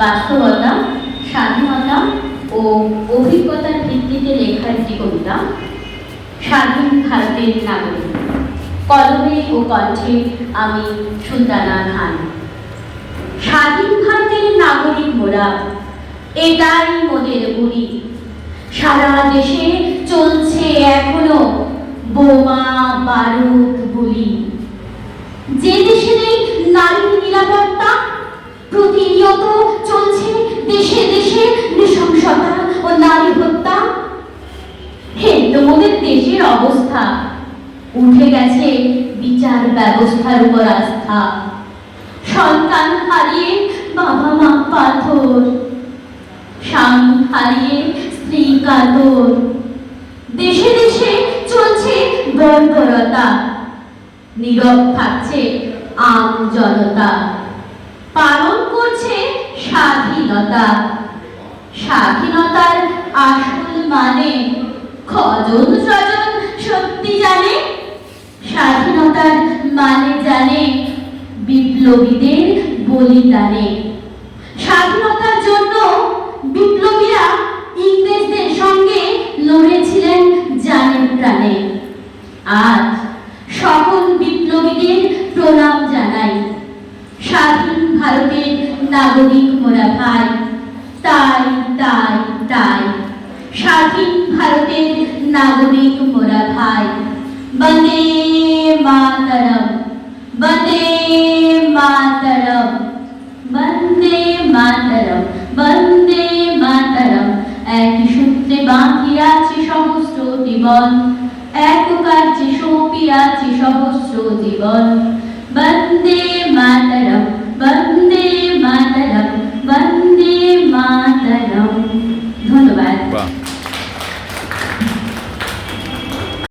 বাস্তবতা, স্বাধীনতা ও অভিজ্ঞতার ভিত্তিতে লেখা একটি কবিতা, স্বাধীন ভারতের নাগরিক। কলমে ও কণ্ঠে আমি সুলতানা খান। স্বাধীন ভারতের নাগরিক মোরা, এটাই মোদের গুলি। সারা দেশে চলছে এখনো বোমা বারুদ গুলি। যে দেশে নেই নারীর নিরাপত্তা, প্রতিনিয়ত চলছে দেশে দেশে নৃশংসতা ও নারী হত্যা। তো মোদের দেশের অবস্থা, উঠে গেছে বিচার ব্যবস্থার উপর আস্থা। সন্তান হারিয়ে বাবা মা পাথর, স্বামী হারিয়ে স্ত্রী কাতর। দেশে দেশে চলছে বর্বরতা, নীরব থাকছে আম জনতা। পালন করছে স্বাধীনতা, স্বাধীনতার আসল মানে কজন স্বজন সত্যি জানে? স্বাধীনতার মানে জানে বিপ্লবীদের বলিদানে। স্বাধীনতার জন্য বিপ্লবীরা ইংরেজদের সঙ্গে লড়েছিলেন জানে প্রাণে। আজ সকল বিপ্লবীদের প্রণাম জানাই। স্বাধীন ভারতের নাগরিক মোরা ভাই, তাই তাই তাই স্বাধীন ভারতের নাগরিক মোরা ভাই। বন্দে মাতরম, বন্দে মাতরম, বন্দে মাতরম, বন্দে মাতরম। একই সূত্রে বাঁধিয়াছি সহস্র জীবন, এক কার্যে সঁপিয়াছি সহস্র জীবন। বন্দে মাতরম, বন্দে মাতরম।